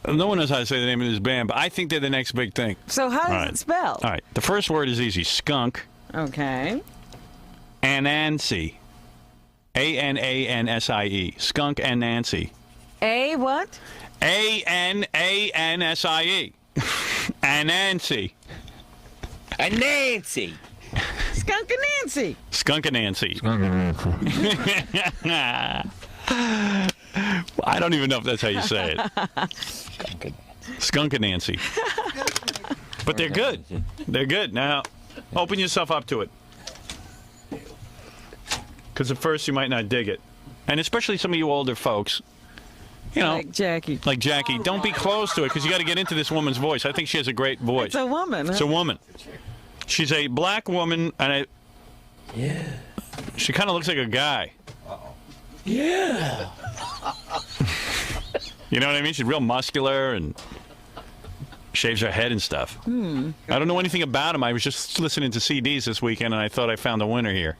No one knows how to say the name of this band, but I think they're the next big thing. So how does it spell? All right. The first word is easy. Skunk. Okay. Anansie. A-N-A-N-S-I-E. Skunk and Nancy. A what? A-N-A-N-S-I-E. Anansie. Nancy. Skunk and Nancy. Skunk and Nancy. I don't even know if that's how you say it. Skunk and Nancy. But they're good. They're good. Now, open yourself up to it. Because at first you might not dig it. And especially some of you older folks. You know, Like Jackie. Like Jackie. Don't be close to it because you got to get into this woman's voice. I think she has a great voice. It's a woman. It's a woman. She's a black woman, and she kind of looks like a guy. Yeah. You know what I mean? She's real muscular and shaves her head and stuff. I don't know anything about him. I was just listening to CDs this weekend, and I thought I found a winner here.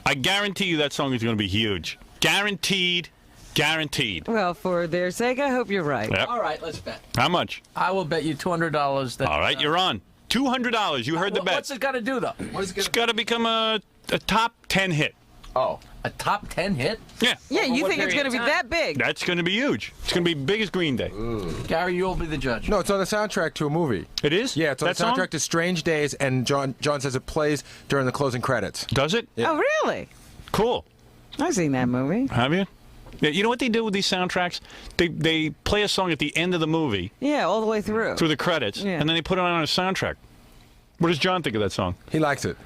I guarantee you that song is going to be huge. Guaranteed. Guaranteed. Well, for their sake, I hope you're right. Yep. All right, let's bet. How much? I will bet you $200 that. All right, you're on. $200. You heard the bet. What's it got to do, though? It's got to become a top 10 hit. Oh, a top 10 hit? Yeah. Yeah, you what think it's period going to of be time? that big? That's going to be huge. It's going to be big as Green Day. Gary, you'll be the judge. No, it's on the soundtrack to a movie. It is? Yeah, it's on that the soundtrack song? to Strange Days, and John says it plays during the closing credits. Does it? Yeah. Oh, really? Cool. I've seen that movie. Have you? Yeah, you know what they do with these soundtracks? They play a song at the end of the movie Yeah, all the way through. through the credits, Yeah. and then they put it on a soundtrack. What does John think of that song? He likes it.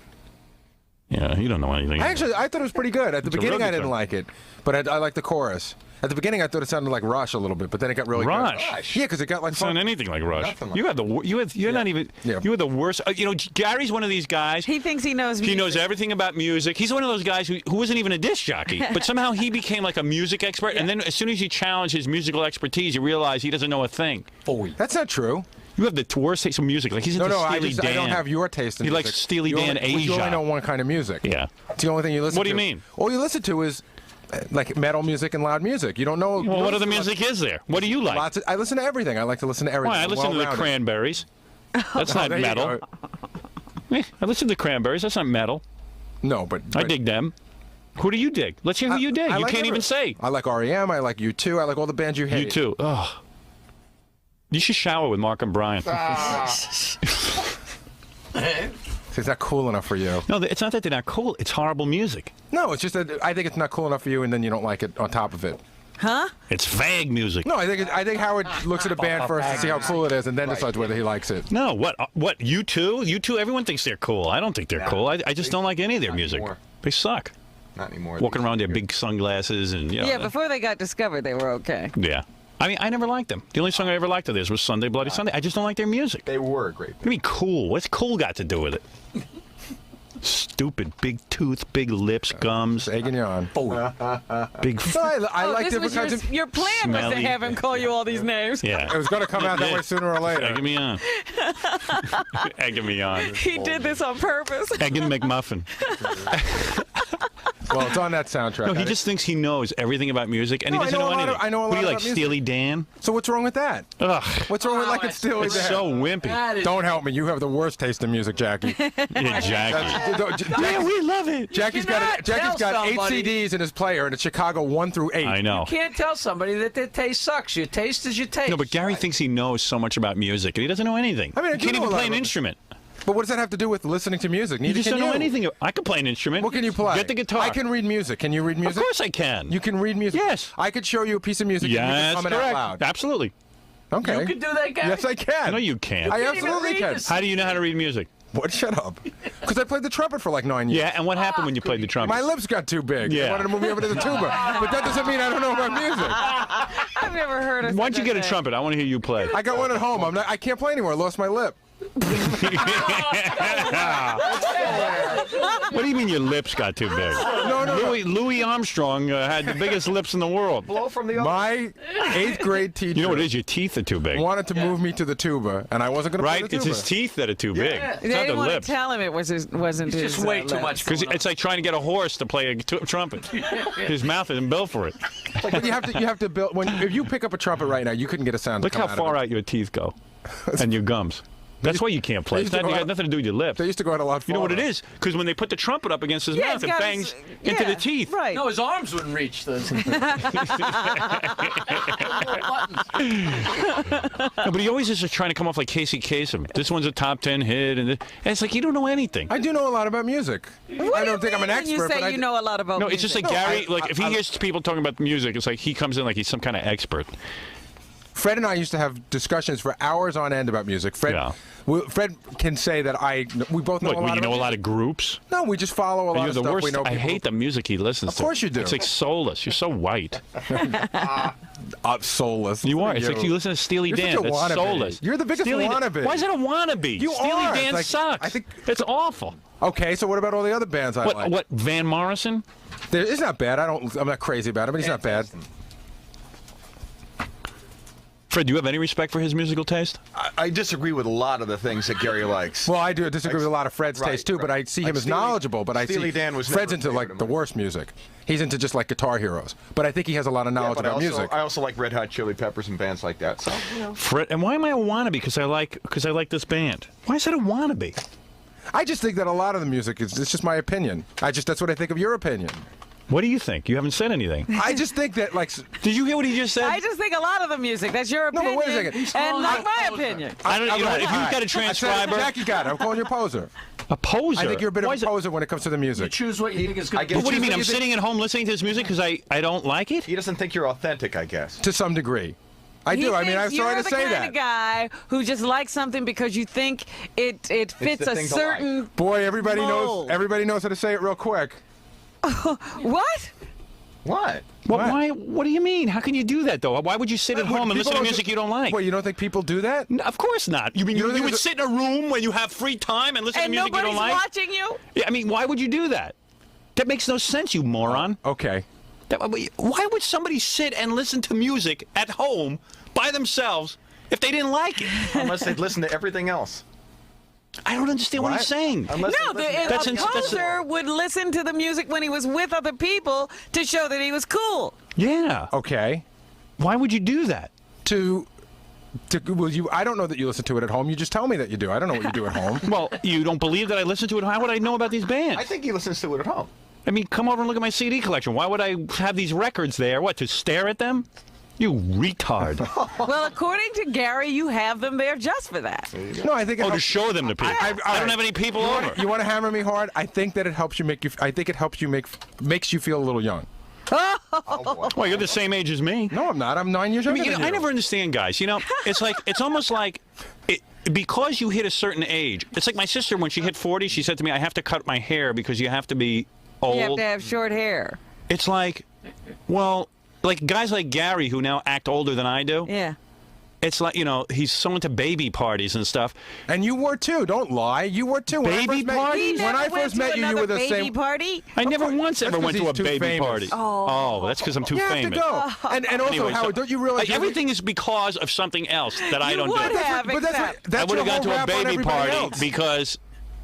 Yeah, you don't know anything. I thought it was pretty good. At the It's a beginning, real I good didn't song. like it, but I liked the chorus. At the beginning, I thought it sounded like Rush a little bit, but then it got really Rush? good. Yeah, because it got like It's not anything like Rush. Nothing like You had you're not even. Yeah. You were the worst. You know, Gary's one of these guys. He thinks he knows music. He knows everything about music. He's one of those guys who wasn't even a disc jockey, but somehow he became like a music expert. And then as soon as you challenge his musical expertise, you realize he doesn't know a thing. That's not true. You have the worst taste in music. Like he's into No, Steely Dan. I don't have your taste in He music. likes Steely You Dan only, Asia. You only know one kind of music. Yeah. It's the only thing you listen to. What do you mean? All you listen to is like metal music and loud music. You don't know. Well, what other music is there? What do you like? I listen to everything. I like to listen to everything. Why? I listen to the Well-rounded. Cranberries. That's not There you metal. go. I listen to the Cranberries. That's not metal. No, but I dig them. Who do you dig? Let's hear who you dig. I You like can't even say. I like REM. I like U2. I like all the bands you hate. You too. Ugh. You should shower with Mark and Brian. It's not cool enough for you. No, it's not that they're not cool. It's horrible music. No, it's just that I think it's not cool enough for you, and then you don't like it on top of it. Huh? It's vague music. No, I think Howard looks at a band first to see how cool it is, and then decides whether he likes it. No, what? You two? You two? Everyone thinks they're cool. I don't think they're cool. I just don't like any of their music. anymore. They suck. Not anymore. Walking around their big sunglasses and you know. Yeah, before they got discovered, they were okay. Yeah. I mean, I never liked them. The only song I ever liked of theirs was Sunday Bloody Sunday. I just don't like their music. They were great. What do you mean cool? What's cool got to do with it? Stupid, big tooth, big lips, gums, Egging you on. big. No, I Oh, like this different was kinds of. your plan was to smelly- have him call you all these names. Yeah. It was going to come out that way sooner or later. Egging me on. Egging me on. He did this on purpose. Egging McMuffin. Well, it's on that soundtrack. No, he just thinks he knows everything about music, and No, he doesn't know anything. I know a What do lot you like, about music. Steely Dan? So what's wrong with that? Ugh, What's wrong with like it's still? it's so wimpy. Don't help me. You have the worst taste in music, Jackie. Yeah, Jackie. Yeah, we love it. Jackie's cannot got tell 8 somebody- CDs in his player, and it's Chicago 1 through 8. I know. Can't tell somebody that their taste sucks. Your taste is your taste. No, but Gary thinks he knows so much about music, and he doesn't know anything. I mean, I he do can't know even a lot play an about- instrument. But what does that have to do with listening to music? You Neither just can don't know anything. I can play an instrument. What can you play? Get the guitar. I can read music. Can you read Of music? course I can. You can read music. Yes. I could show you a piece of music. Yes, and you can comment correct. out loud. Absolutely. Okay. You can do that, Gary? Yes, I can. No, you can't. I can't even absolutely read can. this. How do you know how to read music? What? Shut up. Because I played the trumpet for like 9 years. Yeah, and what happened when you played the trumpet? My lips got too big. Yeah. I wanted to move me over to the tuba. But that doesn't mean I don't know about music. I've never heard of Why don't you get a that. trumpet? I want to hear you play. I got one at home. I can't play anymore. I lost my lip. What do you mean your lips got too big? No. Louis Armstrong had the biggest lips in the world. Blow from the My 8th grade teacher You know what it is? Your teeth are too big. wanted to move me to the tuba, and I wasn't going to play Right? the It's tuba. his teeth that are too big. It's They not the didn't want lips. to tell him it wasn't It's his. just way too lips. much. Because going on. it's like trying to get a horse to play a trumpet. His mouth isn't built for it. But you have to build. If you pick up a trumpet right now, you couldn't get a sound. Look to come how out far of it. out your teeth go, and your gums. That's why you can't play. used It's to not, go you got out- nothing to do with your lips. They used to go out a lot farther. You know what it is? Because when they put the trumpet up against his Yeah, mouth, it's it got bangs yeah, into the teeth. Right. No, his arms wouldn't reach the. No, but he always is just trying to come off like Casey Kasem. This one's a top 10 hit, and it's like you don't know anything. I do know a lot about music. What I do don't you think I'm an mean expert, when you say but you know a lot about No, music? it's just like No, Gary. I- If he hears people talking about music, it's like he comes in like he's some kind of expert. Fred and I used to have discussions for hours on end about music. Fred, Yeah. Fred can say that we both know What? a When lot you know about a lot of groups? No, we just follow a lot You're of the stuff. worst. We know I people. hate the music he listens to. Of course you do. It's like soulless. You're so white. Soulless. You are. It's like you listen to Steely You're Dan. such a That's wannabe. soulless. You're the biggest Steely Dan- wannabe. Why is it a wannabe? You Steely are. Dan It's like- sucks. I think- It's awful. Okay, so what about all the other bands I What? like? What? Van Morrison? It's not bad. I'm not crazy about it, but he's not bad. Fred, do you have any respect for his musical taste? I disagree with a lot of the things that Gary likes. Well, I do disagree with a lot of Fred's Right, taste too, but I see him Like as Steely- knowledgeable. But I Steely see Dan was Fred's never into a like favorite the of mine. worst music. He's into just like Guitar Heroes. But I think he has a lot of Yeah, knowledge but about music. I also like Red Hot Chili Peppers and bands like that. So Fred, and why am I a wannabe? Because I like this band. Why is that a wannabe? I just think that a lot of the music is it's just my opinion. That's what I think of your opinion. What do you think? You haven't said anything. I just think that like Did you hear what he just said? I just think a lot of the music. That's your No, opinion. but wait a second. And not my opinion. I don't. You know, what, if All you've right. got a I said it. transcriber, Jackie got it. I'm calling you a poser. a poser. I think you're a bit of Why a is it- poser when it comes to the You music. choose what you think is I good. guess- But what do you mean? Choose what I'm you think- sitting at home listening to his music because I don't like it? he doesn't think you're authentic, I guess. To some degree. I do. I mean, I'm He thinks sorry you're to the say kind that. of guy who just likes something because you think it fits the a thing to like. certain. Boy, everybody Mold. knows. Everybody knows how to say it real quick. What? What? What? What? Why? What do you mean? How can you do that though? Why would you sit at home and People listen to don't music do- you don't like? What, you don't think people do that? No, of course not. You mean You don't you think would it's a- sit in a room when you have free time and listen And to music you nobody's don't like? watching you? Yeah, I mean, why would you do that? That makes no sense, you moron. Okay. Why would somebody sit and listen to music at home by themselves if they didn't like it? Unless they'd listen to everything else. I don't understand what What? he's saying. Unless No, they listen to That's a ins- that's- poser would listen to the music when he was with other people to show that he was cool. Yeah. Okay. Why would you do that? Well, I don't know that you listen to it at home. You just tell me that you do. I don't know what you do at home. Well, you don't believe that I listen to it. How would I know about these bands? I think he listens to it at home. I mean, come over and look at my CD collection. Why would I have these records there? What, to stare at them? You retard. Well, according to Gary, you have them there just for that. No, I think. It Oh, to helps- show them to people. I don't have any people over. You want to hammer me hard? I think that it helps you make you. I think it helps you makes you feel a little young. Well, you're the same age as me. No, I'm not. I'm 9 years I younger mean, than I you. never understand guys. You know, it's almost like because you hit a certain age. It's like my sister when she hit 40, she said to me, "I have to cut my hair because you have to be old." You have to have short hair. It's like, well, like guys like Gary who now act older than I do. Yeah. It's like, you know, he's so into baby parties and stuff. And you were too. Don't lie. You were too. When I Baby first met- parties? When I Never went first to met you, you another were the baby same. party. I never once That's ever went 'cause to a he's too baby famous. party. Oh, that's because I'm too You have famous. to go. And also, Anyway, so- Howard, don't you realize like, everything is because of something else that I You don't would do. have, But that's except- that's I would your have gone whole to a rap on baby everybody party else. because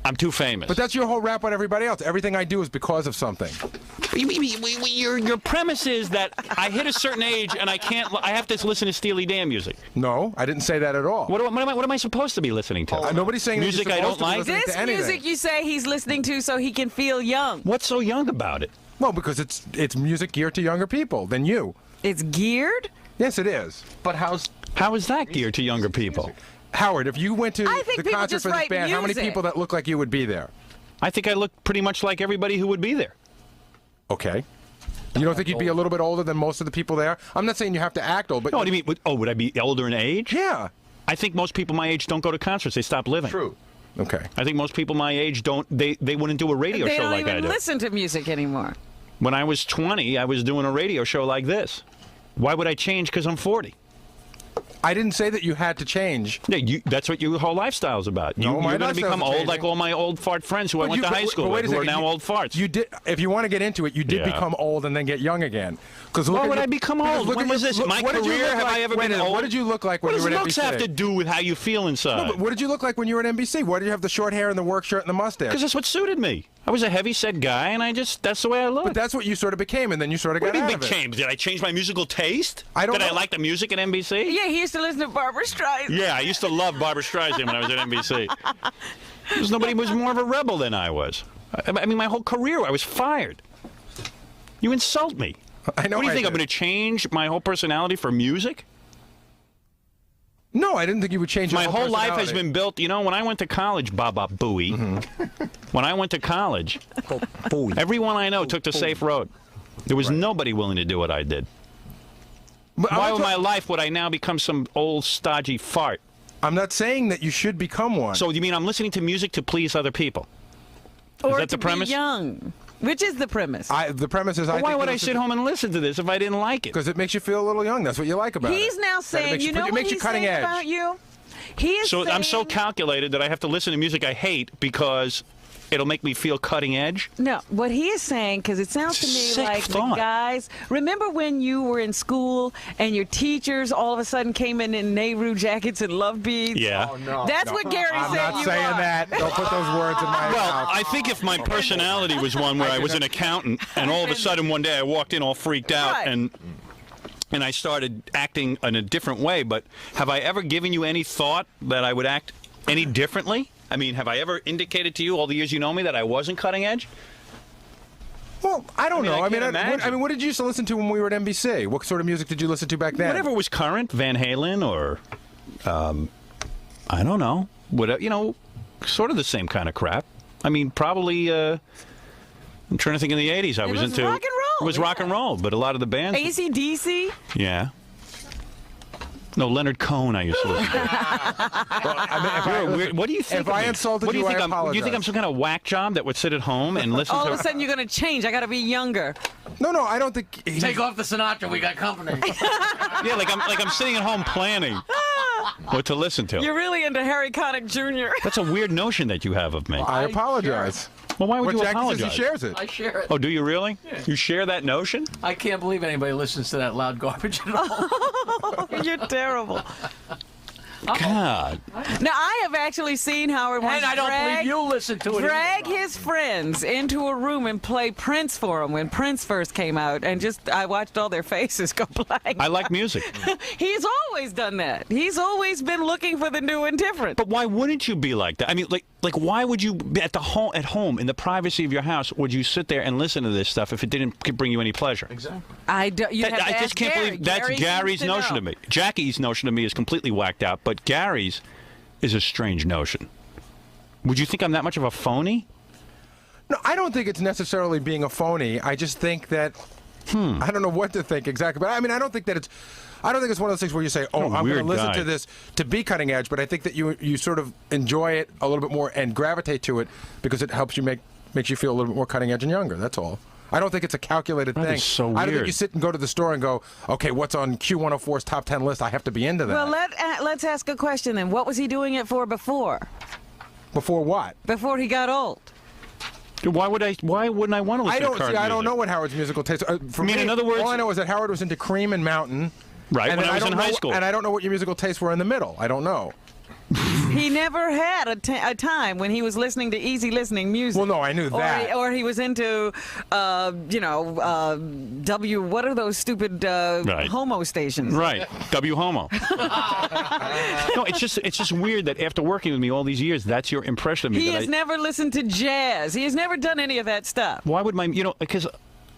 I'm too famous. But that's your whole rap on everybody else. Everything I do is because of something. Your premise is that I hit a certain age and I have to listen to Steely Dan music. No, I didn't say that at all. What am I supposed to be listening to? Nobody's saying that you're music I supposed don't to be like. listening This to anything. music you say he's listening to so he can feel young. What's so young about it? Well, because it's music geared to younger people than you. It's geared? Yes, it is. But How is that geared to younger people? Howard, if you went to I think the people concert just for this write band, how many music. people that look like you would be there? I think I look pretty much like everybody who would be there. Okay. You don't think you'd be a little bit older than most of the people there? I'm not saying you have to act old, but No, what do you mean? Would I be older in age? yeah. I think most people my age don't go to concerts. They stop living. true. Okay. I think most people my age don't. They wouldn't do a radio They show don't like I even do. listen to music anymore. When I was 20, I was doing a radio show like this. Why would I change because I'm 40? I didn't say that you had to change. Yeah, that's what your whole lifestyle's about. No, my You're going to lifestyle's become old changing. like all my old fart friends who I went to high school with, who are now old farts. You did. If you want to get into it, you did Yeah. become old and then get young again. Because Why would I become old? When was this? My career? Have I ever been old? What did you look like when What you were does at looks NBC? have to do with how you feel inside? No, but what did you look like when you were at NBC? Why did you have the short hair and the work shirt and the mustache? Because that's what suited me. I was a heavy-set guy, and that's the way I looked. But that's what you sort of became, and then you sort of What got do you mean out of it. became? Did I change my musical taste? I don't Did I know. like the music at NBC? Yeah, he used to listen to Barbra Streisand. Yeah, I used to love Barbra Streisand when I was at NBC. Because nobody was more of a rebel than I was. I mean, my whole career, I was fired. You insult me. I know. What do you I think? I'm did. going to change my whole personality for music? No, I didn't think you would change. Your My whole life has personality. been built. You know, when I went to college, Baba Booey. When I went to college, everyone I know took the safe road. There was nobody willing to do what I did. But Why I'm with not my life would I now become some old stodgy fart? I'm not saying that you should become one. So you mean I'm listening to music to please other people? Or that to the premise? be young. Which is the premise? The premise is, Why would I sit home and listen to this if I didn't like it? Because it makes you feel a little young. That's what you like about it. He's now That it saying, makes you know it what makes you he's cutting saying edge. about you? He is So I'm so saying- calculated that I have to listen to music I hate because it'll make me feel cutting edge. No, what he is saying, because it sounds to me Sick like thought. the guys. Remember when you were in school and your teachers all of a sudden came in Nehru jackets and love beads? Yeah. Oh, no. That's what Gary I'm said not you saying are. that. Don't put those words in my Well, mouth. I think if my personality was one where I was an accountant and all of a sudden one day I walked in all freaked out Right. and I started acting in a different way, but have I ever given you any thought that I would act any differently? I mean, have I ever indicated to you all the years you know me that I wasn't cutting edge? Well, I don't know. I can't I imagine. mean, what did you used to listen to when we were at NBC? What sort of music did you listen to back then? Whatever was current, Van Halen or, I don't know, whatever, you know, sort of the same kind of crap. I mean, probably, I'm trying to think in the 80s I was was into. rock and roll, It was rock yeah. and roll, but a lot of the bands. AC/DC? Yeah. No, Leonard Cohen I used to listen to. You're a weird- what do you think If of I me? insulted what do you you, I think Do you think apologize. I'm some kind of whack job that would sit at home and listen All to of a sudden you're going to change. I got to be younger. No, I don't think. Take off the Sinatra. We got company. Yeah, like I'm sitting at home planning what to listen to. You're really into Harry Connick Jr. That's a weird notion that you have of me. I apologize. Well, why would What you Jackie apologize? says he shares it. I share it. Oh, do you really? You share that notion? I can't believe anybody listens to that loud garbage at all. You're terrible. God. Now, I have actually seen Howard once And I don't believe drag- you listen to it. drag either. his friends into a room and play Prince for him when Prince first came out, and I watched all their faces go blank. I like music. He's always done that. He's always been looking for the new and different. But why wouldn't you be like that? I mean, like why would you be at home in the privacy of your house? Would you sit there and listen to this stuff if it didn't bring you any pleasure? Exactly. I just can't believe that's Gary's notion of me. Jackie's notion of me is completely whacked out, but Gary's is a strange notion. Would you think I'm that much of a phony? No, I don't think it's necessarily being a phony. I just think that I don't know what to think exactly. But I mean, I don't think it's one of those things where you say, "Oh, What a I'm going to weird listen guy. to this to be cutting edge." But I think that you sort of enjoy it a little bit more and gravitate to it because it helps you makes you feel a little bit more cutting edge and younger. That's all. I don't think it's a calculated That thing. is so I don't think weird. you sit and go to the store and go, "Okay, what's on Q104's top 10 list? I have to be into that." Well, let's ask a question then. What was he doing it for before? Before what? Before he got old? Why wouldn't I want to listen I to don't current see. I don't music? know what Howard's musical taste. For I mean, me, in other words- all I know is that Howard was into Cream and Mountain. Right, and when then I was don't in know- high school. And I don't know what your musical tastes were in the middle. I don't know. He never had a time when he was listening to easy listening music. Well, no, I knew that. Or he was into, what are those stupid Right. homo stations? Right, W homo. No, it's just weird that after working with me all these years, that's your impression of me. He that has never listened to jazz. He has never done any of that stuff. Why would because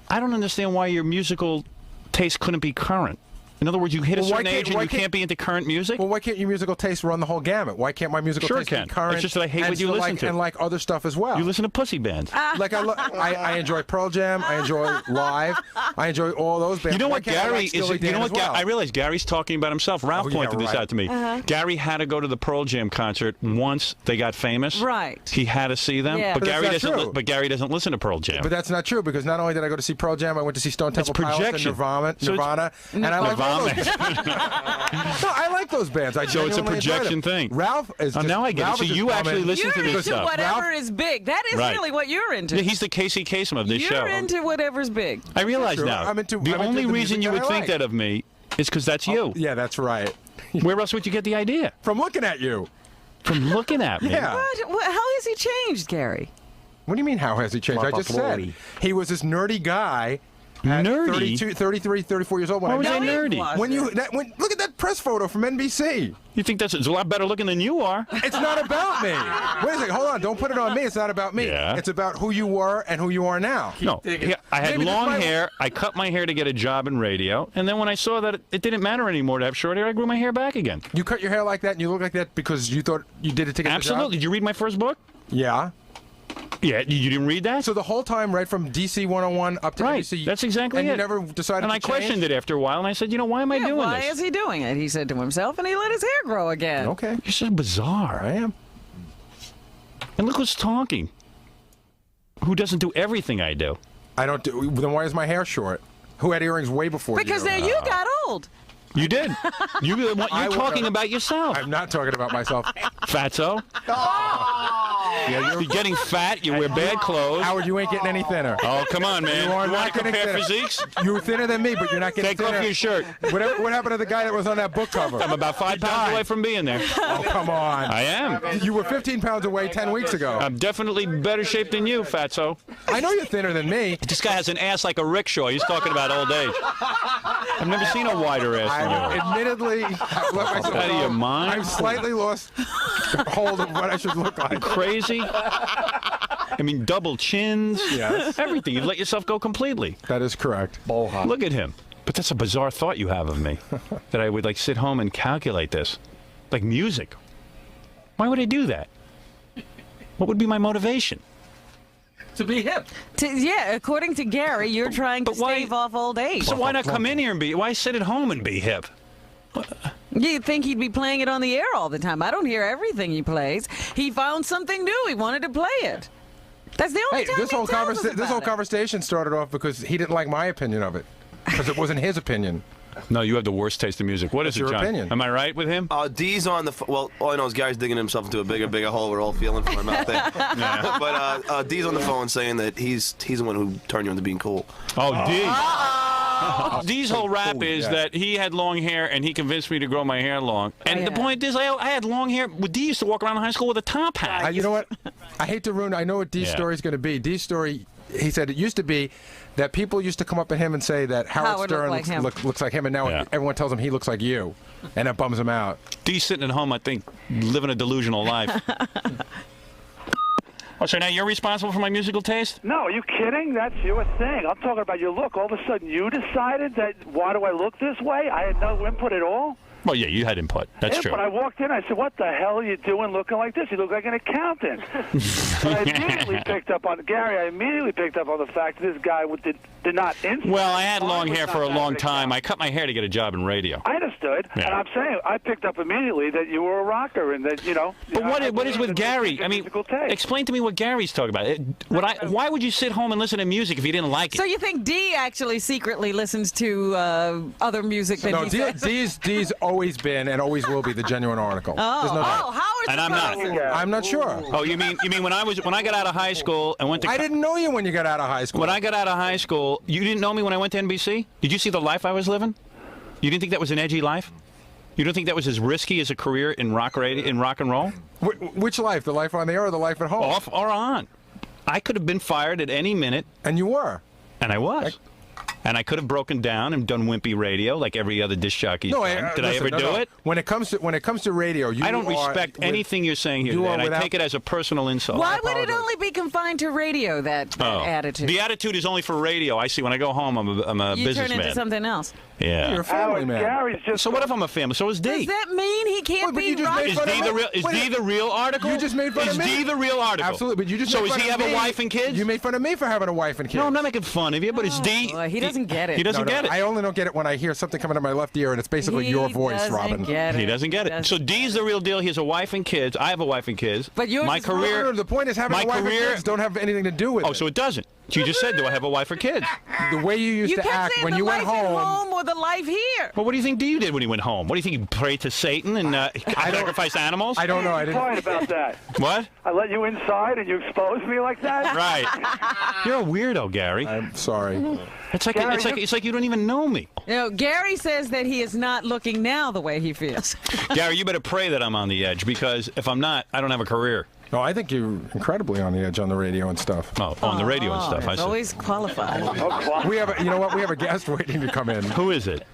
I don't understand why your musical taste couldn't be current. In other words, you hit a Well, why certain age and why you can't be into current music. Well, why can't your musical taste run the whole gamut? Why can't my musical Sure taste it can. be current? It's just that I hate and what you still listen like, to. and like other stuff as well. You listen to pussy bands. Like I enjoy Pearl Jam. I enjoy Live. I enjoy all those bands. You know Why what can't I Gary like is? Steely You Dan know what? as well? I realize Gary's talking about himself. Ralph Oh, yeah, pointed this right. out to me. Gary had to go to the Pearl Jam concert once they got famous. Right. He had to see them. Yeah. But But that's Gary not doesn't. true. But Gary doesn't listen to Pearl Jam. But that's not true because not only did I go to see Pearl Jam, I went to see Stone Temple Pilots and projection. Nirvana, So it's- and I like all those. Nirvana. No, I those bands. I So it's a genuinely enjoy projection them. thing. Ralph is. Oh, just, now I get it. Ralph So is just you actually bumming. listen You're to this into stuff. whatever Ralph- is big. That is Right. really what you're into. Yeah, he's the Casey Kasem of this You're show. into whatever's big. I realize Sure. now. I'm into the only the reason music you that would I think like. that of me is because that's you. Yeah, that's right. Where else would you get the idea? From looking at you. From looking at me. Yeah. What? How has he changed, Gary? What do you mean, how has he changed? I just said he was this nerdy guy. At Nerdy? 32, 33, 34 years old. When Why I was met I No, he nerdy? wasn't. when look at that press photo from NBC. You think that's it's a lot better looking than you are? It's not about me. Wait a second. Hold on. Don't put it on me. It's not about me. Yeah. It's about who you were and who you are now. No, digging. yeah, I had Maybe this long might- hair. I cut my hair to get a job in radio, and then when I saw that it didn't matter anymore to have short hair, I grew my hair back again. You cut your hair like that and you look like that because you thought you did it to get Absolutely. the Did you read my first book? job? Yeah. Yeah, you didn't read that? So the whole time, right from DC 101 up to Right. NBC, That's exactly and it. you never decided And to I change? questioned it after a while, and I said, you know, why am I doing why this? is he doing it? He said to himself, and he let his hair grow again. Okay. You're so bizarre. I am. And look who's talking. Who doesn't do everything I do? I don't do. Then why is my hair short? Who had earrings way before Because you? now you got old. You did. You're I talking would- about yourself, I'm not talking about myself. fatso. Yeah, you're getting fat. You wear bad clothes. Howard, you ain't getting any thinner. Oh, come on, man. You are want not to getting compare thinner. physiques? You're thinner than me, but you're not getting Take thinner. off your shirt. What happened to the guy that was on that book cover? I'm about 5 pounds away from being there. Oh, come on. I am. You were 15 pounds away 10 weeks ago. I'm definitely better shape than you, fatso. I know you're thinner than me. This guy has an ass like a rickshaw. He's talking about old age. I've never seen a wider ass than I yours. admittedly have let myself Out of your go. mind? I've slightly lost hold of what I should look like. Crazy. I mean, double chins. Yes. Everything. You've let yourself go completely. That is correct. Look at him. But that's a bizarre thought you have of me. That I would like sit home and calculate this. Like music. Why would I do that? What would be my motivation? To be hip. Yeah, according to Gary, you're trying to But why- stave off old age. So why not come in here and be? Why sit at home and be hip? You'd think he'd be playing it on the air all the time. I don't hear everything he plays. He found something new. He wanted to play it. That's the only Hey, time this he whole tells us this whole about it. conversation started off because he didn't like my opinion of it. Because it wasn't his opinion. No, you have the worst taste in music. What is That's it, your John? opinion. Am I right with him? D's on the well. All I know is Gary's digging himself into a bigger hole. We're all feeling for him out there. But D's on the phone saying that he's the one who turned you into being cool. Oh, D. D's whole rap is yeah. that he had long hair and he convinced me to grow my hair long. And yeah. the point is, I had long hair. Well, D used to walk around high school with a top hat. You know what? I hate to ruin. I know what Dee's Yeah. story is going to be. Dee's story. He said it used to be that people used to come up at him and say that Howard Howard Stern looked like him. looks like him, and now Yeah. everyone tells him he looks like you, and that bums him out. D's sitting at home, I think, living a delusional life. Oh, so now you're responsible for my musical taste? No, are you kidding? That's your thing. I'm talking about your look. All of a sudden, you decided that, why do I look this way? I had no input at all. Well, yeah, you had input. That's Yeah, true. But I walked in, I said, what the hell are you doing looking like this? You look like an accountant. But I immediately picked up on, Gary, I immediately picked up on the fact that this guy did not instantly. Well, I had long was hair not for a that long big time. guy. I cut my hair to get a job in radio. I understood, Yeah. and I'm saying I picked up immediately that you were a rocker and that, you know. But I what is believe with in Gary? I mean, musical taste. explain to me what Gary's talking about. Why would you sit home and listen to music if you didn't like it? So you think D actually secretly listens to other music than No, he says? Dee's always been and always will be the genuine article. There's no doubt. Howard's And the I'm not. person. I'm not sure. Oh, you mean when I got out of high school and went to I didn't know you when you got out of high school. when I got out of high school, you didn't know me when I went to NBC? Did you see the life I was living? You didn't think that was an edgy life? You don't think that was as risky as a career in rock and roll? Which life? The life on the air or the life at home? Off or on? I could have been fired at any minute, And you were. and I was. And I could have broken down and done wimpy radio like every other disc jockey's done. Did I listen, ever no, do no. it? When it comes to radio, I don't respect anything you're saying here you today, are and I without- take it as a personal insult. Why would it apologize. only be confined to radio, that attitude? The attitude is only for radio. I see. When I go home, I'm a you turn businessman. into something else. Yeah. You're a family Howard, man. Gary's just So what if I'm a family? So is D. Does that mean he can't Wait, but be you just made Is fun D of the me? real? Is Wait a D minute. the real article? You just made fun is of me. D the real article? Absolutely, but you just So made does fun he of have me. a wife and kids? You made fun of me for having a wife and kids. No, I'm not making fun of you, but is D. He doesn't doesn't get it. He doesn't get it. I only don't get it when I hear something coming out of my left ear and it's basically He your voice, doesn't Robin. Get it. He doesn't get it. So D's the real deal. He has a wife and kids. I have a wife and kids. But yours my is career. No, the point is having my a wife career. and kids don't have anything to do with Oh, it. so it doesn't. You just said, do I have a wife or kids? The way you used You to kept act saying when the you went life at home. home or the life here. Well, what do you think D did when he went home? What do you think? He prayed to Satan and sacrificed animals? I don't know. I didn't. Fine about that. What? I let you inside and you exposed me like that. Right. You're a weirdo, Gary. I'm sorry. It's like Gary, it's like you don't even know me. You know, Gary says that he is not looking now the way he feels. Gary, you better pray that I'm on the edge because if I'm not, I don't have a career. No, I think you're incredibly on the edge on the radio and stuff. Oh, on the radio and stuff. I It's see. always qualified. We have, you know what? We have a guest waiting to come in. Who is it?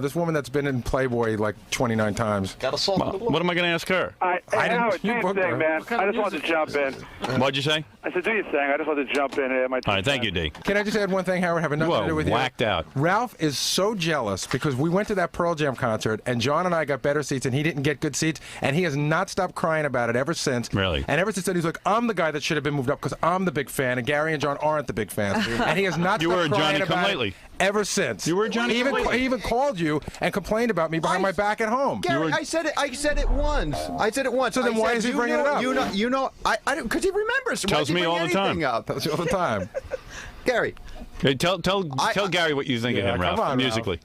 This woman that's been in Playboy like 29 times. Got a salt. What am I going to ask her? Hey, didn't- Howard, do you your booked her. thing, man. I just wanted to jump in. What'd you say? I said, do your thing. I just wanted to jump in here. All right, thank you, D. Can I just add one thing, Howard? Having nothing You to do are with whacked you. out. Ralph is so jealous because we went to that Pearl Jam concert and John and I got better seats and he didn't get good seats and he has not stopped crying about it ever since. Really? And ever since then he's like, I'm the guy that should have been moved up because I'm the big fan and Gary and John aren't the big fans. And he has not You stopped were a crying Johnny come about lately. it ever since. You were a Johnny he come even, lately. he even called you and complained about me behind my back at home. Gary, I said it once. I said it once. So then I why said, is he you bringing know, it up? You know, I don't, because he remembers. Why Tells does he me bring all the time. anything Up? That's all the time. Gary, Hey, tell Gary what you think Yeah, of him, come Ralph, on, musically.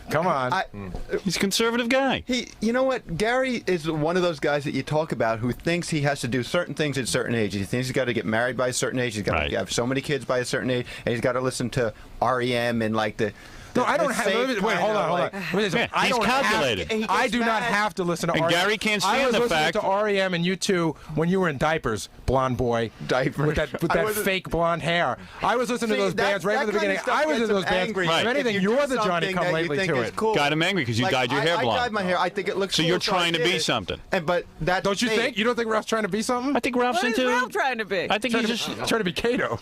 Come on. He's a conservative guy. you know what? Gary is one of those guys that you talk about who thinks he has to do certain things at certain ages. He thinks he's got to get married by a certain age. He's got Right. to have so many kids by a certain age, and he's got to listen to REM and like the. No, I don't the have. safe Wait, kind hold of, on, hold like- on. Let me just- Yeah, I he's don't calculated. Have, I do not have to listen to And REM. Gary can't I stand was the listening fact- to REM and U2 when you were in diapers, blonde boy. Diapers. With that I wasn't- fake blonde hair. I was listening to See, those bands right that from the kind beginning. of stuff I was gets in those him bands. angry. If Right. anything, you do you're the Johnny something come that you lately think to is it. cool. Got him angry because you dyed your hair I blonde. dyed my hair. I think it looks So cool. you're I trying to did be it. something. But that's Don't you me. think? You don't think Ralph's trying to be something? I think Ralph's What is into. Ralph trying to be? I think he's just. Trying to be Kato.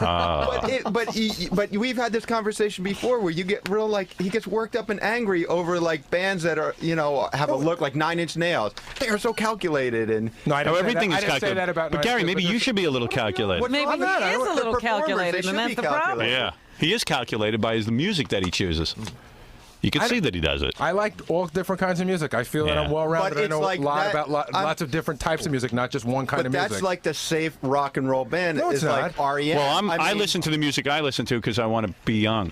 But we've had this conversation before where you get real like he gets worked up and angry over like bands that are have a look like 9 Inch Nails. They are so calculated and No, I No, don't. everything say is that. I didn't say calculated. that about. But Gary, maybe you should be a little calculated. What's Maybe wrong with he that? is a The little performers, calculated, they and should that's be the problem. calculated. Yeah, he is calculated by the music that he chooses. You can see that he does it. I like all different kinds of music. I feel that Yeah. I'm well-rounded. But I it's know like a lot that- about lots of different types of music, not just one kind But of that's music. like the safe rock and roll band. No, it's is like not. REM. Well, I mean, listen to the music I listen to because I want to be young.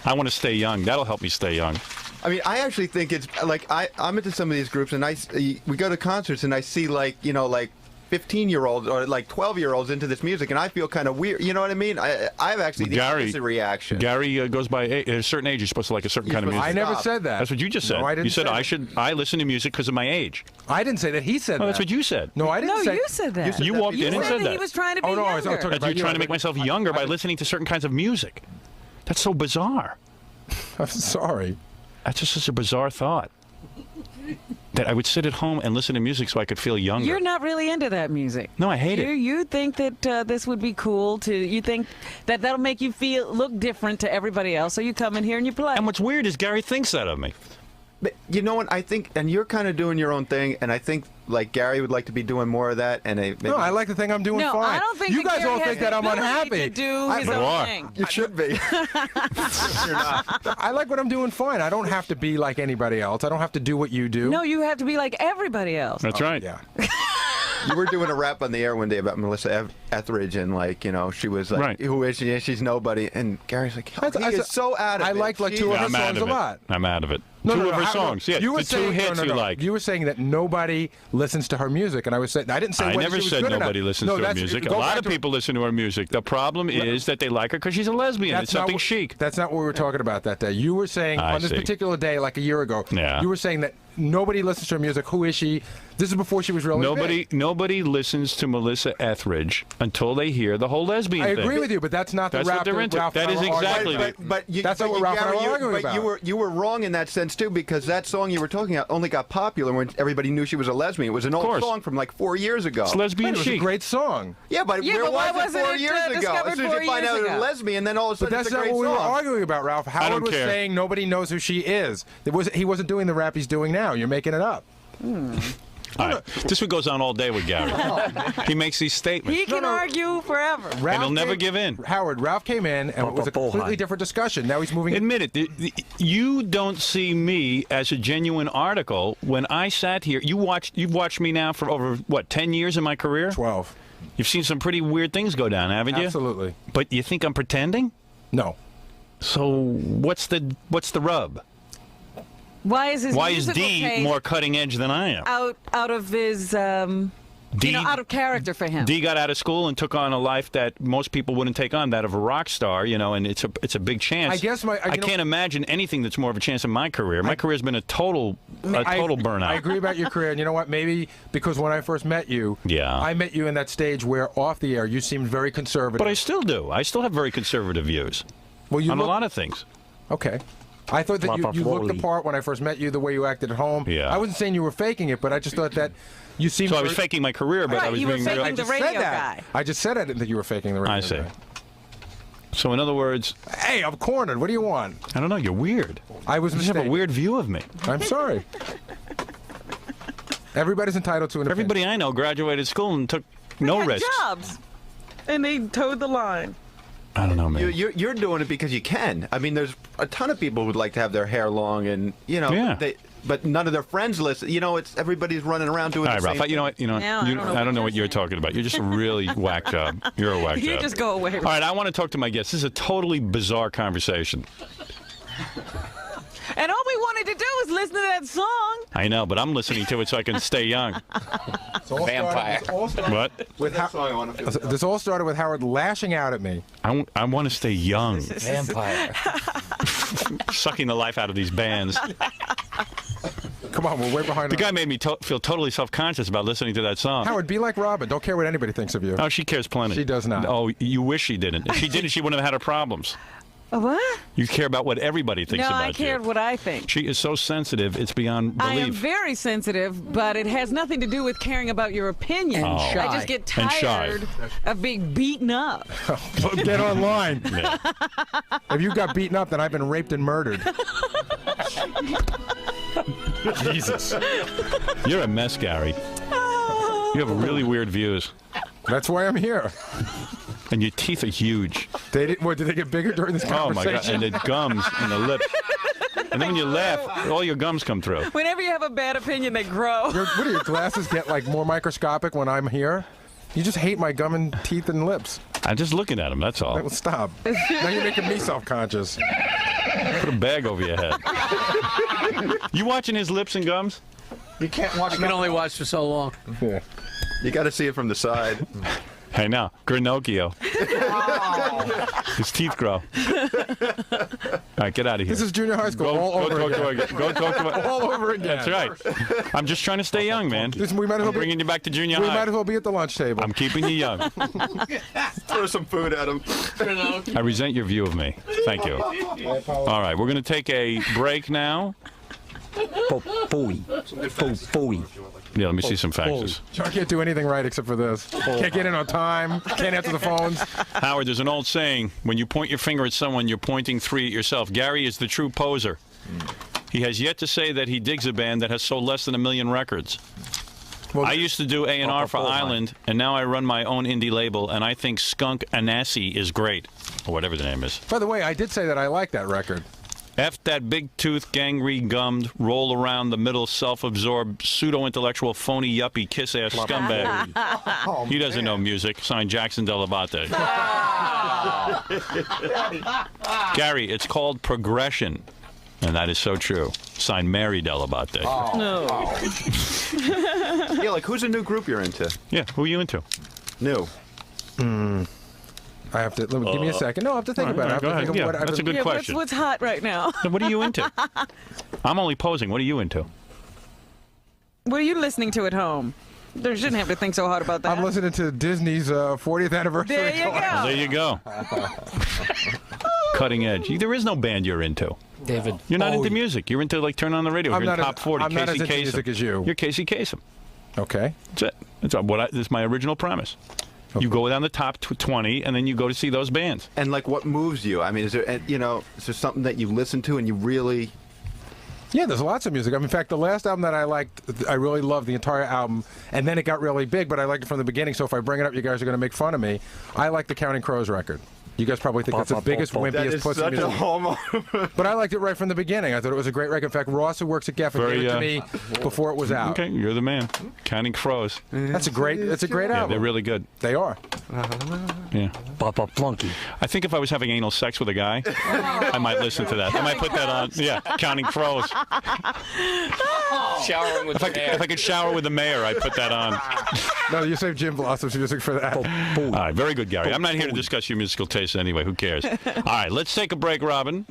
I want to stay young. That'll help me stay young. I mean, I actually think it's like I'm into some of these groups, and we go to concerts, and I see like 15-year-olds or like 12-year-olds into this music, and I feel kind of weird. You know what I mean? I've actually the Gary- opposite reaction. Gary goes by at a certain age. You're supposed to like a certain kind of music. I never Stop. said that. That's what you just said. No, I didn't you said say that. I listen to music because of my age. I didn't say that. He said Oh, that. that's what you said. No, I didn't No, say. you said that. said You that walked You in and said said that that. he was trying to be Oh, no, I was younger. talking That you're trying to make myself younger by listening to certain kinds of music. That's so bizarre. I'm sorry. That's just such a bizarre thought. That I would sit at home and listen to music so I could feel younger. You're not really into that music. No, I hate it. You think that this would be cool to? You think that that'll make you look different to everybody else? So you come in here and you play. And what's weird is Gary thinks that of me. But you know what? I think, and you're kind of doing your own thing, and I think like Gary would like to be doing more of that. And maybe, No, I like to think I'm doing no, fine. I don't think you that guys Gary all has think the that I'm ability unhappy. to do his You own are. thing. you should be. You're not. I like what I'm doing fine. I don't have to be like anybody else. I don't have to do what you do. No, you have to be like everybody else. That's right. Yeah. You were doing a rap on the air one day about Melissa Etheridge, and like she was like, Right. "Who is she?" She's nobody. And Gary's like, I "He is so out of it." I liked like She- two of her I'm out songs of a it. lot. I'm out of it. No, two no, of her no, songs. No. Yeah, You were the saying, two hits no, you like. You were saying that nobody listens to her music, and I was saying I didn't say I whether never she was said good or not. nobody listens No, to her that's- music. A go lot back of to- people listen to her music. The problem is that they like her because she's a lesbian. That's It's not something what- chic. That's not what we were talking about that day. You were saying I on this see. particular day, like a year ago, Yeah. you were saying that nobody listens to her music. Who is she? This is before she was really big. Nobody listens to Melissa Etheridge until they hear the whole lesbian I thing. agree with you, but that's not the That's what rap they're into. Ralph That and is I were arguing exactly about. But you, That's but not what you, Ralph and I Gary, were arguing but about. you were wrong in that sense too, because that song you were talking about only got popular when everybody knew she was a lesbian. It was an old course. song from like 4 years ago. It's lesbian It was a chic. great song. Yeah, but Yeah, where but why was it wasn't 4 it, years ago? discovered As soon as 4 you find years out you're a ago? lesbian, then all of a But sudden that's it's a not great what we were song. arguing about, Ralph. Howard don't was care. saying nobody knows who she is. He wasn't doing the rap he's doing now. You're making it up. All right. This one goes on all day with Gary. He makes these statements. He can argue forever. Ralph And he'll never came- give in. Howard, Ralph came in, and it was a completely different discussion. Now he's moving. Admit it. You don't see me as a genuine article. When I sat here, you've watched me now for over, what, 10 years in my career? 12. You've seen some pretty weird things go down, haven't you? Absolutely. But you think I'm pretending? No. So what's the rub? Why is his Why is musical D taste more cutting edge than I am? out of his D, out of character for him? D got out of school and took on a life that most people wouldn't take on, that of a rock star, and it's a big chance. I guess I can't imagine anything that's more of a chance in my career. My career's been a total burnout. I agree about your career, and you know what? Maybe because when I first met you, I met you in that stage where off the air you seemed very conservative. But I still do. I still have very conservative views on a lot of things. Okay. I thought that you looked the part when I first met you, the way you acted at home. Yeah. I wasn't saying you were faking it, but I just thought that you seemed. So I was faking my career, but Right, I was you were being faking real. the radio guy. I just said I didn't think you were faking the radio I see. guy. So in other words, hey, I'm cornered. What do you want? I don't know. You're weird. I was You just have a mistaken. weird view of me. I'm sorry. Everybody's entitled to an opinion. Everybody I know graduated school and took no Had risks. jobs, and they towed the line. I don't know, man. You're doing it because you can. I mean, there's a ton of people who'd like to have their hair long, and Yeah. but none of their friends listen. It's everybody's running around doing All right, the same Ralph. You know thing. what? I don't know what you're talking about. You're just a really whack job. You're a whack job. You just go away. All right, I want to talk to my guests. This is a totally bizarre conversation. And all we wanted to do was listen to that song. I know, but I'm listening to it so I can stay young. Vampire. What? With this all started with Howard lashing out at me. I want to stay young. Vampire. Sucking the life out of these bands. Come on, we're way behind. The guy made me feel totally self-conscious about listening to that song. Howard, be like Robin. Don't care what anybody thinks of you. Oh, she cares plenty. She does not. Oh, you wish she didn't. If she didn't, she wouldn't have had her problems. What? You care about what everybody thinks No, about I cared you. what I think. She is so sensitive, it's beyond I am belief. very sensitive, but it has nothing to do with caring about your opinion. And I shy. just get And shy. tired of being beaten up. Get online. Yeah. If you got beaten up, then I've been raped and murdered. Jesus. You're a mess, Gary. You have really weird views. That's why I'm here. And your teeth are huge. Did they get bigger during this Oh, my conversation? God. And the gums and the lips. And then when you laugh, all your gums come through. Whenever you have a bad opinion, they grow. What do your glasses get like more microscopic when I'm here? You just hate my gum and teeth and lips. I'm just looking at them, that's all. Well, stop. Now you're making me self-conscious. Put a bag over your head. You watching his lips and gums? You can't watch. You can only watch for so long. Yeah. You got to see it from the side. Hey, now, Granocchio. His teeth grow. All right, get out of here. This is junior high school all over again. Go talk to All over again. That's right. I'm just trying to stay young, man. Listen, we might as well I'm bringing you back to junior we high. might as well be at the lunch table. I'm keeping you young. Throw some food at him. I resent your view of me. Thank you. All right, we're going to take a break now. Yeah, let me see some faxes. I can't do anything right except for this. Can't get in on time. Can't answer the phones. Howard, there's an old saying, when you point your finger at someone, you're pointing three at yourself. Gary is the true poser. He has yet to say that he digs a band that has sold less than 1 million records. Well, I used to do A&R for Island, and now I run my own indie label, and I think Skunk Anansi is great, or whatever the name is. by the way, I did say that I like that record. F that big-toothed, gangrene-gummed, roll-around-the-middle, self-absorbed, pseudo-intellectual, phony, yuppie, kiss-ass scumbag. He doesn't know music. Signed, Jackson Delabate. Gary, it's called progression. And that is so true. Signed, Mary Delabate. Yeah, like who's a new group you're into? Yeah, who are you into? New. I have to give me a second. No, I have to think about it. I have go to think ahead. of what Yeah, I've that's a been- good question. What's hot right now? What are you into? I'm only posing. What are you into? What are you listening to at home? You shouldn't have to think so hard about that. I'm listening to Disney's 40th anniversary. There you Well, there go. you go. Cutting edge. There is no band you're into. David. You're not into Bowie. music. You're into, like, turn on the radio. I'm You're in not top as- 40. I'm not Casey as into Kasem. music as you. You're Casey Kasem. Okay. That's it. That's what this is my original premise. You go down the top 20, and then you go to see those bands. And like, what moves you? I mean, is there is there something that you listen to and you really Yeah, there's lots of music. I mean, in fact, the last album that I liked, I really loved the entire album, and then it got really big, but I liked it from the beginning, so if I bring it up, you guys are going to make fun of me. I like the Counting Crows record. You guys probably think that's the biggest, That wimpiest is pussy such music. a homo. But I liked it right from the beginning. I thought it was a great record. In fact, Ross, who works at Geffen, gave it to me before it was out. Okay, you're the man. Counting Crows. That's a great Yeah, album. they're really good. They are. Yeah. Papa Flunky. I think if I was having anal sex with a guy, I might listen to that. I might put that on. Yeah, Counting Crows. Showering with If I could shower with the mayor, I'd put that on. No, you saved Jim Blossom's music for that. All right, very good, Gary. I'm not here to discuss your musical taste anyway. Who cares? All right, let's take a break, Robin.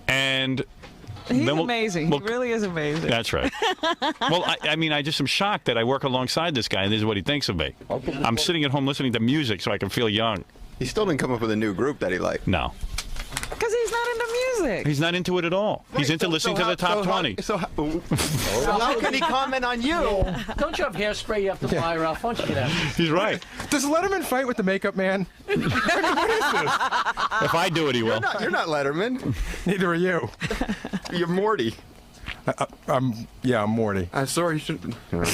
And He's then amazing. we'll- He really is amazing. That's right. Well, I mean, I just am shocked that I work alongside this guy, and this is what he thinks of me. I'm sitting at home listening to music so I can feel young. He still didn't come up with a new group that he liked. No, Because he's not into music. he's not into it at all. He's into listening to the top 20. So how can he comment on you? Don't you have hairspray you have to buy, Ralph? Why don't you get out? He's right. Does Letterman fight with the makeup man? If I do it, he will. You're not Letterman. Neither are you. You're Morty. I'm Morty. I'm sorry. You should. You're a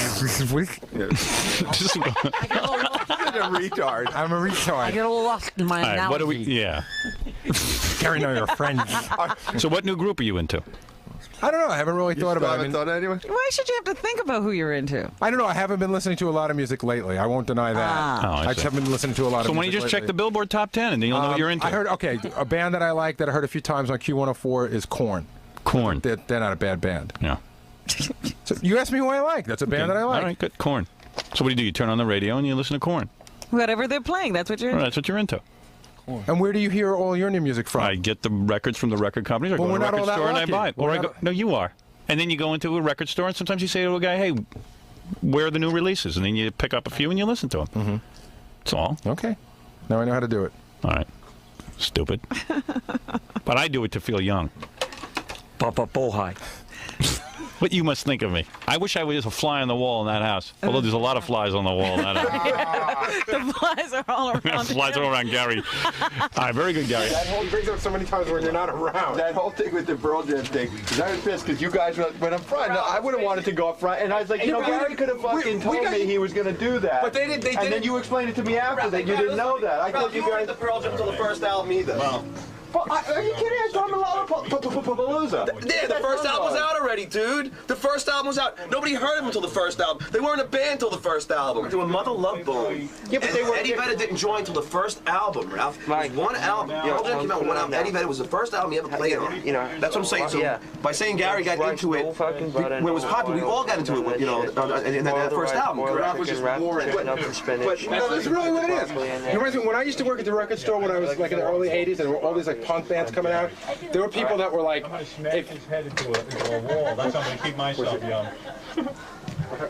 retard. I'm a I retard. get a little lost in my All right, what do we? analogy. Yeah. Gary, know your friends. So, what new group are you into? I don't know. I haven't really thought Still about it. I haven't mean, thought anyway. Why should you have to think about who you're into? I don't know. I haven't been listening to a lot of music lately. I won't deny that. Oh, I I just see. haven't been listening to a lot So of why music don't you just check the lately. Billboard Top 10 and then you'll know what you're into? I heard, okay, a band that I like that I heard a few times on Q104 is Korn. Korn. They're not a bad band. Yeah. So you asked me who I like. That's a band that I like. All right, good. Korn. So what do? You turn on the radio and you listen to Korn. Whatever they're playing, that's what you're Well, into. that's what you're into. And where do you hear all your new music from? I get the records from the record companies. I Well, go to we're a not all record that store and I lucky. buy it. Or We're I not- go, no, you are. And then you go into a record store and sometimes you say to a guy, hey, where are the new releases? And then you pick up a few and you listen to them. Mm-hmm. That's all. Okay. Now I know how to do it. All right. Stupid. But I do it to feel young. Papa Bohai. What you must think of me. I wish I was just a fly on the wall in that house. Although there's a lot of flies on the wall in that house. The flies are all around. Flies all around Gary. All right, very good, Gary. That whole brings up so many times when you're not around. That whole thing with the Pearl Jam thing, 'cause I was pissed because you guys went up front. No, I would have wanted to go up front, and I was like, you know, Gary could have fucking told me he was going to do that. But they didn't. And then you explained it to me after that you didn't know that. I thought you guys. Pearl Jam until the first album either. But are you kidding? I saw him a Lollapalooza. Yeah, the first album was out already, dude. The first album was out. Nobody heard him until the first album. They weren't a band until the first album. Doing Mother Love Bone. Yeah, but they were. Eddie Vedder didn't join until the first album, Ralph. It was one album. Pearl Jam came out with one album. Eddie Vedder was the first album he ever played on. You know, That's what I'm saying. So by saying Gary got into it when it was popular, we all got into it. You know, in that first album. Ralph was just boring. But no, that's really what it is. It reminds me when I used to work at the record store when I was like in the early '80s, and there were all these like punk bands coming out. There were people that were like, Smash his head into a wall. That's how I'm going to keep myself young.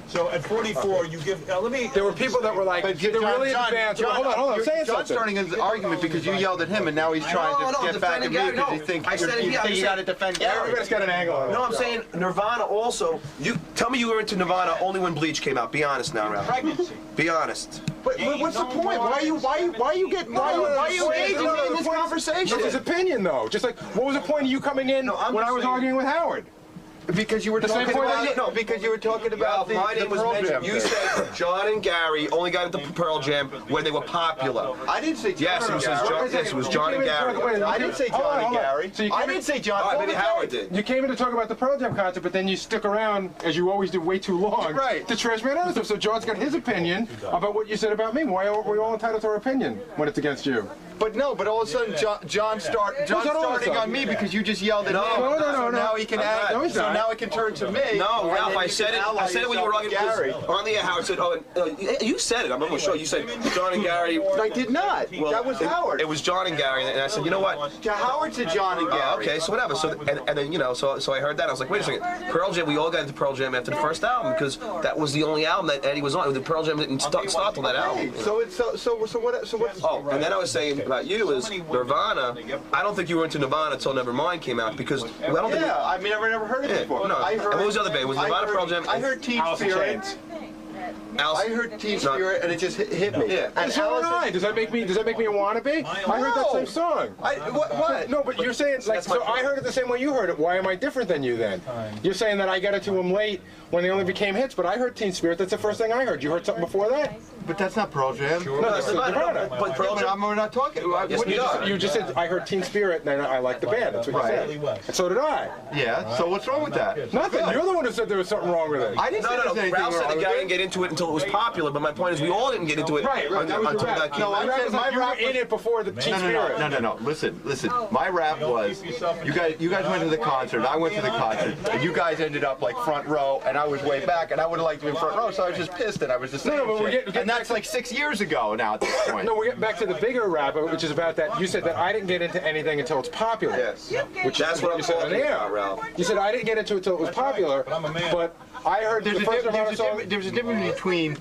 So at 44, you give. Let me. there were people that were like, they're really into bands. Hold on, I'm saying John's something. starting an argument because you yelled at him, and now he's trying No, to get back at me defending because Gary. he thinks I said it, you yeah, think I you said- got to defend Gary. Everybody's got an angle on it. No, I'm saying Nirvana also. You tell me you were into Nirvana only when Bleach came out. Be honest now, Ralph. Pregnancy. Be honest. But what's the point? Why are you engaging me in this conversation? That's his opinion, though. Just like, what was the point of you coming in No, I'm when just I was saying- arguing with Howard? Because you were The same talking point about I did- no, because you were talking about Ralph, my the name was Pearl mentioned. Jam You thing. said John and Gary only got into Pearl Jam when they were popular. I didn't say John Yes, it was and Gary. John. Yes, it was John and Gary. I didn't say John and Gary. So you I came didn't say John. All right, maybe Well, Howard did. You came in to talk about the Pearl Jam concert, but then you stuck around, as you always do, way too long. Right. To trash man other stuff. So John's got his opinion about what you said about me. Why are we all entitled to our opinion when it's against you? But no, but all of a sudden John's starting not all of a on sudden? me because you just yelled at No. him. No, So now he can I'm act. not. No, he's So not. now it can turn to me. No, and Ralph, then I you said can it. ally I said it when you were yourself arguing with because Gary. on the air. Howard said, "Oh, you said it. I'm almost sure. You said John and Gary." I did not. That was Howard. It was John and Gary, and I said, "You know what?" To Howard to John and Gary. Okay, so whatever. So and then so I heard that. I was like, wait a second. Pearl Jam. We all got into Pearl Jam after the first album because that was the only album that Eddie was on. The Pearl Jam didn't start till that album. So it's so what? Oh, and then I was saying about you is Nirvana. I don't think you were into Nirvana until Nevermind came out because I don't think. Yeah, I've never heard it Yeah, before. no. I heard, And what was the other band? Was Nirvana, Pearl Jam? I heard Teen Spirit. I heard Teen Spirit and it just hit me. Yeah. And So did I. Does that make me a wannabe? I heard that same song. What? No, but you're saying like so. I heard it the same way you heard it. Why am I different than you then? You're saying that I got it to them late when they only became hits, but I heard Teen Spirit. That's the first thing I heard. You heard something before that? But that's not Pearl Jam. No, that's Nirvana. But Pearl Jam, we're not talking. Yes, we are. You just said I heard Teen Spirit and then I like the band. That's what you said. And so did I. Yeah. So what's wrong with that? Nothing. You're the one who said there was something wrong with it. I didn't say there was anything Ralph said wrong the with guy it. didn't get into it until it was popular, but my point is we all didn't get into it Right. That was until your that rap. came No, out. I said my you were rap in it before the Teen Spirit. No. Listen. My rap was you guys went to the concert. I went to the concert, and you guys ended up like front row, and I was way back, and I would have liked to be in front row, so I was just pissed, and I was just saying No, but we're shit. getting And that's like 6 years ago now at this point. No, we're getting back to the bigger rap, which is about that. You said that I didn't get into anything until it's popular. Yes. Which That's what I'm you said on talking air. about, Ralph. You said I didn't get into it until it was popular, but I heard There's the a, first there's, Nirvana a song. difference, there's a difference between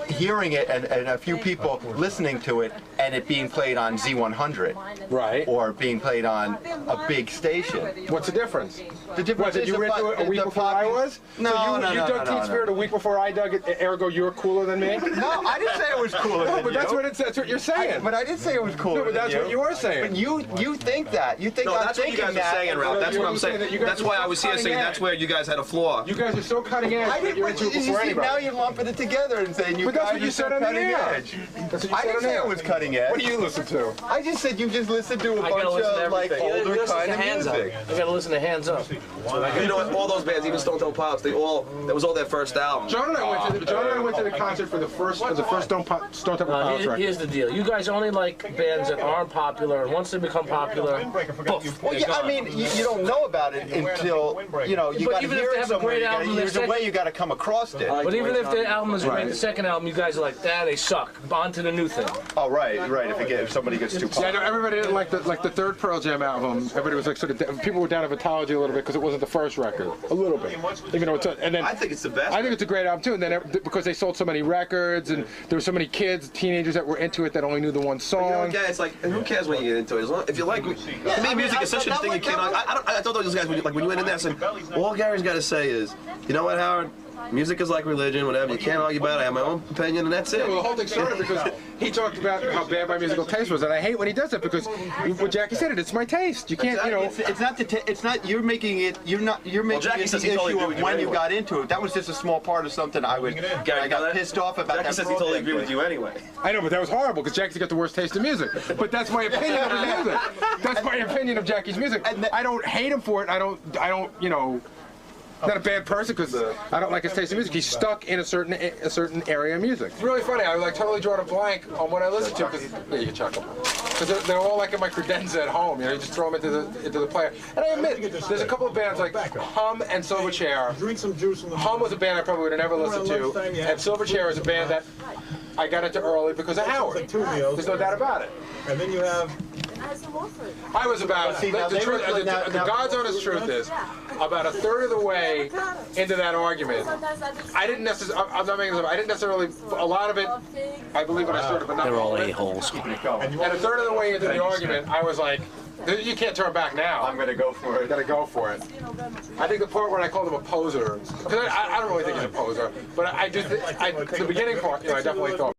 hearing it and a few people listening to it and it being played on Z100. Right. Or being played on a big station. What's the difference? The difference Was it is you were into it a week before I was? No, so you dug Teen Spirit a week before I dug it, ergo you're cooler than me? No, I didn't say it was cooler No, than but you. that's what you're saying. But I didn't say it was cooler No, but that's than what you are saying. But you think that. You think No, I'm that's what you thinking guys are that. saying, Ralph. That's what I'm saying. That's why I was here saying that's where you guys had a flaw. You guys are so cutting edge. I that didn't, you're but into it you before see, now anybody. you're lumping it together and saying you But that's guys what you are so said on the cutting air. edge. That's what you I said didn't on say air. it was cutting edge. What do you listen to? I just said you just listened to a I gotta bunch listen to of like everything. older Listen kind to of Hands music. Up. I gotta listen to Hands Up. You know what? All those bands, even Stone Temple Pilots, that was all their first album. John and I went to the concert for the first Stone Temple Pilots record. Here's the deal. You guys only like bands that aren't popular, and once they become popular, poof, Well, they're yeah, I gone. mean, you don't know about it until you got to But even if hear they it have a somewhere. great album, There's a way you got to come across it. But even if the album is great, the second album, you guys are like, they suck. On to the new thing. Oh, right. If somebody gets too Yeah, I popular. know everybody didn't like the third Pearl Jam album. Everybody was like people were down on Vitology a little bit because it wasn't the first record, a little bit. Even though and then I think it's the best. I think it's a great album too. And then because they sold so many records and there were so many kids, teenagers that were into it that only knew the one You know, song. again, it's like, who cares when you get into it? As long, if you like, to me, music is such a thing you can't. I told those guys when you went in there, I said, all Gary's got to say is, you know what, Howard? Music is like religion, whatever. You can't argue about it. I have my own opinion, and that's it. Well, the whole thing started because he talked about how bad my musical taste was, and I hate when he does that because what Jackie said, it's my taste. You can't, It's not it's not. You're making it. You're making Jackie it says the he totally issue agree of with you when you anyway. got into it. That was just a small part of something I got pissed off about. Jackie that says he totally agree with you anyway. I know, but that was horrible because Jackie's got the worst taste in music. But that's my opinion of his music. That's my opinion of Jackie's music. I don't hate him for it. I don't, not a bad person because I don't like his taste in music. He's stuck in a certain area of music. It's really funny. I like totally drawn a blank on what I listen to because you can check them. Because they're all like in my credenza at home. You just throw them into the player. And I admit, there's a couple of bands like Hum and Silverchair. Hum was a band I probably would have never listened to, and Silverchair is a band that I got into early because of Howard. There's no doubt about it. And then you have I was about, the God's honest truth is, about a third of the way into that argument. I didn't necessarily, I'm not making this up, I didn't necessarily, a lot of it, I believe when I started, but not They're all all of it. a-holes. And a third of the way into the argument, I was like, you can't turn back now. I'm gonna go for it. You gotta go for it. I think the part where I called him a poser, because I don't really think he's a poser, but I just, the beginning part, I definitely thought.